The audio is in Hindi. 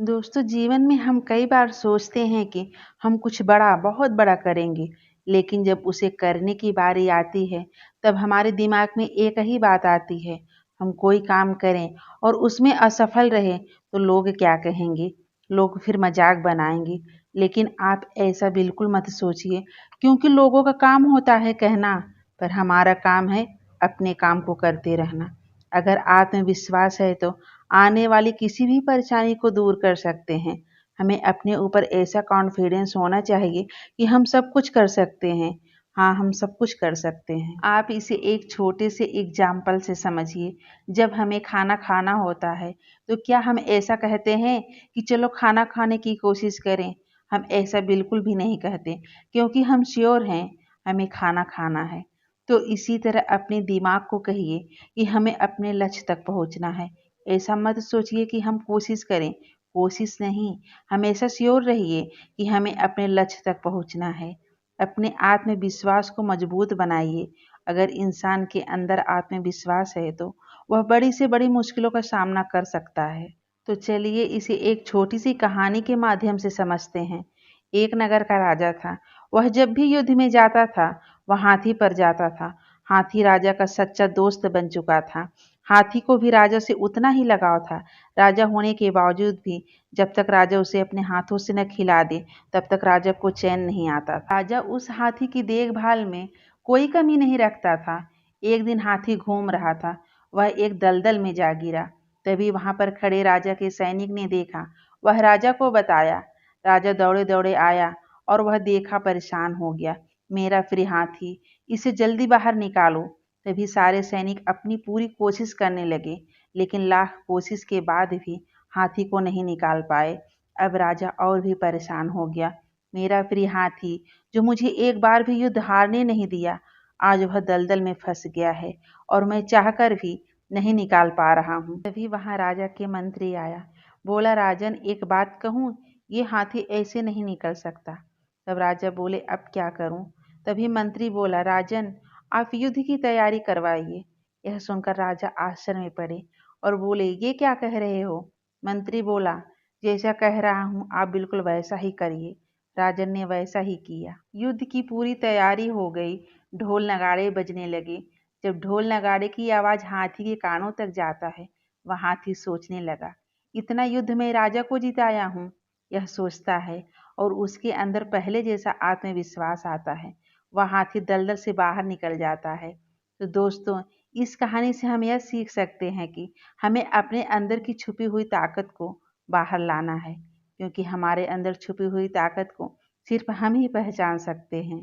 दोस्तों, जीवन में हम कई बार सोचते हैं कि हम कुछ बड़ा, बहुत बड़ा करेंगे, लेकिन जब उसे करने की बारी आती है, तब हमारे दिमाग में एक ही बात आती है, हम कोई काम करें और उसमें असफल रहे तो लोग क्या कहेंगे? लोग फिर मजाक बनाएंगे। लेकिन आप ऐसा बिल्कुल मत सोचिए, क्योंकि लोगों का काम होता है कहना, पर हमारा काम है अपने काम को करते रहना। अगर आत्मविश्वास है तो आने वाली किसी भी परेशानी को दूर कर सकते हैं। हमें अपने ऊपर ऐसा कॉन्फिडेंस होना चाहिए कि हम सब कुछ कर सकते हैं। हाँ, हम सब कुछ कर सकते हैं। आप इसे एक छोटे से एग्जाम्पल से समझिए। जब हमें खाना खाना होता है, तो क्या हम ऐसा कहते हैं कि चलो खाना खाने की कोशिश करें? हम ऐसा बिल्कुल भी नहीं कहते, क्योंकि हम श्योर हैं हमें खाना खाना है। तो इसी तरह अपने दिमाग को कहिए कि हमें अपने लक्ष्य तक पहुंचना है। ऐसा मत सोचिए कि हम कोशिश करें, कोशिश नहीं, हमेशा श्योर रहिए कि हमें अपने लक्ष्य तक पहुंचना है। अपने आत्मविश्वास को मजबूत बनाइए। अगर इंसान के अंदर आत्मविश्वास है तो वह बड़ी से बड़ी मुश्किलों का सामना कर सकता है। तो चलिए इसे एक छोटी सी कहानी के माध्यम से समझते हैं। एक नगर का राजा था। वह जब भी युद्ध में जाता था, वह हाथी पर जाता था। हाथी राजा का सच्चा दोस्त बन चुका था। हाथी को भी राजा से उतना ही लगाव था। राजा होने के बावजूद भी जब तक राजा उसे अपने हाथों से न खिला दे, तब तक राजा को चैन नहीं आता था। राजा उस हाथी की देखभाल में कोई कमी नहीं रखता था। एक दिन हाथी घूम रहा था। वह एक दलदल में जा गिरा। तभी वहां पर खड़े राजा के सैनिक ने देखा। वह राजा को बताया। राजा दौड़े दौड़े आया और वह देखा, परेशान हो गया। मेरा प्रिय हाथी, इसे जल्दी बाहर निकालो। तभी सारे सैनिक अपनी पूरी कोशिश करने लगे, लेकिन लाख कोशिश के बाद भी हाथी को नहीं निकाल पाए। अब राजा और भी परेशान हो गया। मेरा प्रिय हाथी, जो मुझे एक बार भी युद्ध हारने नहीं दिया, आज वह दलदल में फंस गया है और मैं चाहकर भी नहीं निकाल पा रहा हूँ। तभी वहां राजा के मंत्री आया। बोला, राजन एक बात कहूँ, ये हाथी ऐसे नहीं निकल सकता। तब राजा बोले, अब क्या करूं? तभी मंत्री बोला, राजन आप युद्ध की तैयारी करवाइए। यह सुनकर राजा आश्चर्य में पड़े और बोले, ये क्या कह रहे हो? मंत्री बोला, जैसा कह रहा हूं आप बिल्कुल वैसा ही करिए। राजन ने वैसा ही किया। युद्ध की पूरी तैयारी हो गई। ढोल नगाड़े बजने लगे। जब ढोल नगाड़े की आवाज हाथी के कानों तक जाता है, वह हाथी सोचने लगा, इतना युद्ध में राजा को जिताया हूं। यह सोचता है और उसके अंदर पहले जैसा आत्मविश्वास आता है। वह हाथी दलदल से बाहर निकल जाता है। तो दोस्तों, इस कहानी से हम यह सीख सकते हैं कि हमें अपने अंदर की छुपी हुई ताकत को बाहर लाना है, क्योंकि हमारे अंदर छुपी हुई ताकत को सिर्फ हम ही पहचान सकते हैं।